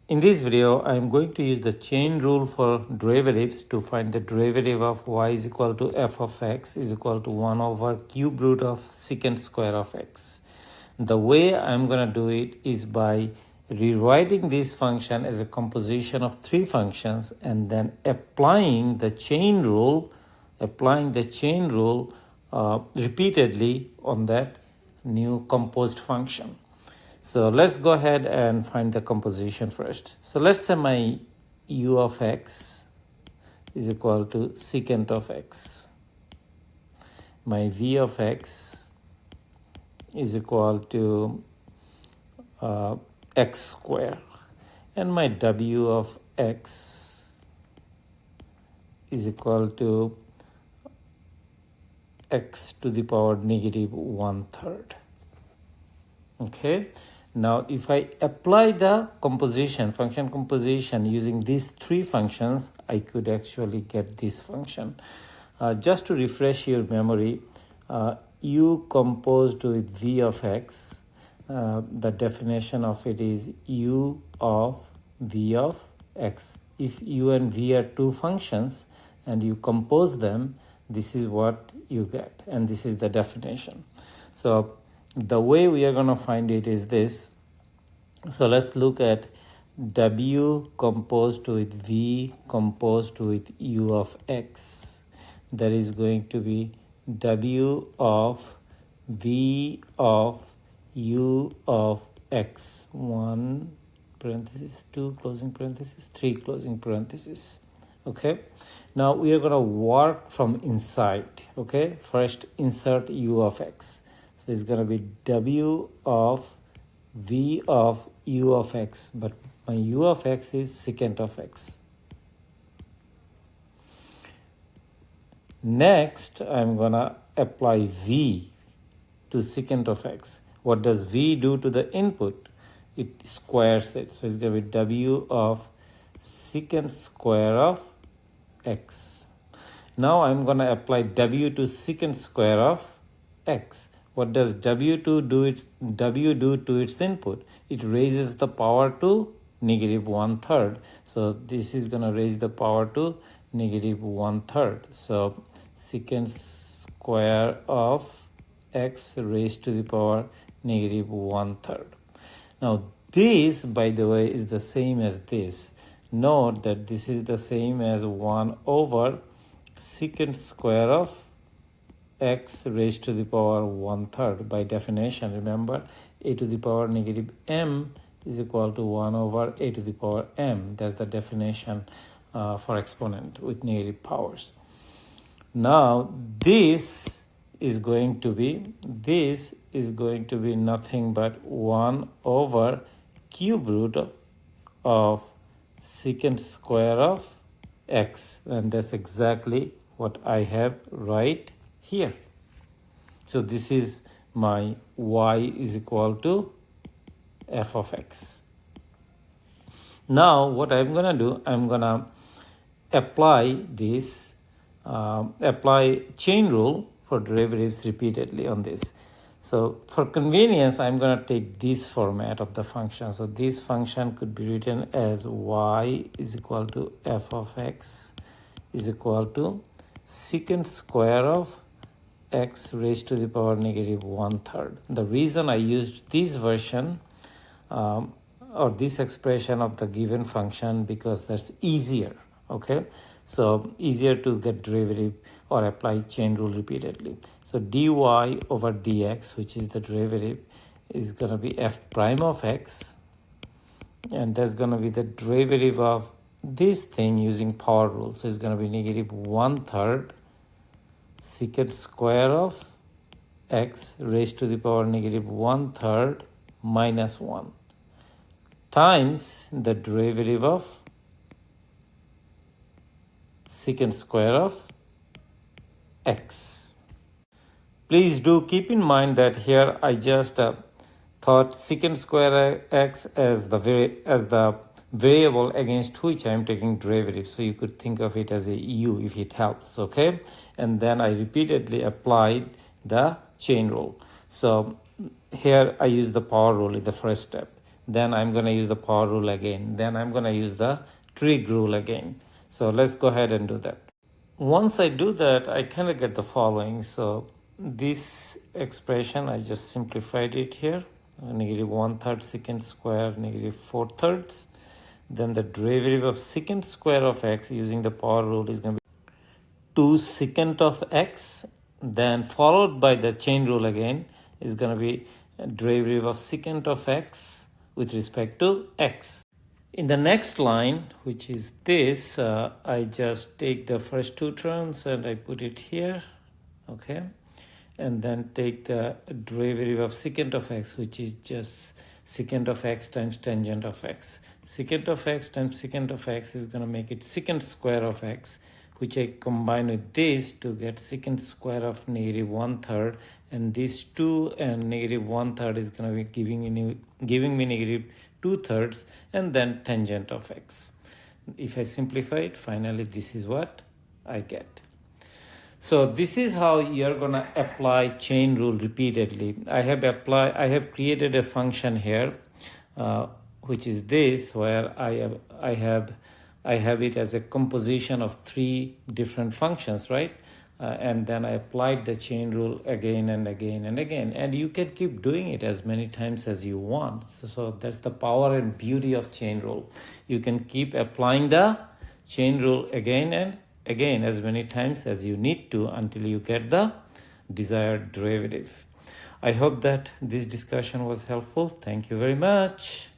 In this video, I am going to use the chain rule for derivatives to find the derivative of y is equal to f of x is equal to 1 over cube root of secant square of x. The way I'm going to do it is by rewriting this function as a composition of three functions and then applying the chain rule repeatedly on that new composed function. So let's go ahead and find the composition first. So let's say my u of x is equal to secant of x. My v of x is equal to x square. And my w of x is equal to x to the power negative 1/3. Okay, now if I apply the function composition using these three functions, I could actually get this function. Just to refresh your memory, u composed with v of x, the definition of it is u of v of x. If u and v are two functions and you compose them, this is what you get, and this is the definition. So the way we are going to find it is this. So let's look at w composed with v composed with u of x. That is going to be w of v of u of x, 1 parenthesis, 2 closing parenthesis, 3 closing parenthesis. Okay, now we are going to work from inside. Okay, first insert u of x. So it's going to be w of v of u of x, but my u of x is secant of x. Next, I'm going to apply v to secant of x. What does v do to the input? It squares it. So it's going to be w of secant square of x. Now I'm going to apply w to secant square of x. What does w do to its input? It raises the power to negative 1/3. So this is going to raise the power to negative 1/3. So secant square of x raised to the power negative 1/3. Now this, by the way, is the same as this. Note that this is the same as 1 over secant square of x raised to the power 1/3. By definition, remember, a to the power negative m is equal to 1 over a to the power m. That's the definition for exponent with negative powers. Now this is going to be nothing but 1 over cube root of secant square of x, and that's exactly what I have right here. So this is my y is equal to f of x. Now what I'm going to do, I'm going to apply chain rule for derivatives repeatedly on this. So for convenience, I'm going to take this format of the function. So this function could be written as y is equal to f of x is equal to secant square of x raised to the power negative 1/3. The reason I used this version or this expression of the given function, because that's easier. Okay, so easier to get derivative or apply chain rule repeatedly. So dy over dx, which is the derivative, is going to be f prime of x, and that's going to be the derivative of this thing using power rule. So it's going to be negative 1/3 secant square of x raised to the power negative 1/3 minus 1 times the derivative of secant square of x. Please do keep in mind that here I just thought secant square x as the variable against which I am taking derivative. So you could think of it as a u if it helps, okay? And then I repeatedly applied the chain rule. So here I use the power rule in the first step. then I'm going to use the power rule again, then I'm going to use the trig rule again. So let's go ahead and do that. Once I do that, I kind of get the following. So this expression, I just simplified it here. Negative 1/3 secant square, negative 4/3. Then the derivative of secant square of x using the power rule is going to be 2 secant of x. Then followed by the chain rule again is going to be a derivative of secant of x with respect to x. In the next line, which is this, I just take the first two terms and I put it here, okay? And then take the derivative of secant of x, which is just secant of x times tangent of x. Secant of x times secant of x is going to make it secant square of x, which I combine with this to get secant square of negative 1/3, and this 2 and negative 1/3 is going to be giving me negative 2/3, and then tangent of x. If I simplify it, finally this is what I get. So this is how you're going to apply chain rule repeatedly. I have created a function here, which is this, where I have it as a composition of three different functions, right? And then I applied the chain rule again and again and again. And you can keep doing it as many times as you want. So that's the power and beauty of chain rule. You can keep applying the chain rule again and again as many times as you need to until you get the desired derivative. I hope that this discussion was helpful. Thank you very much.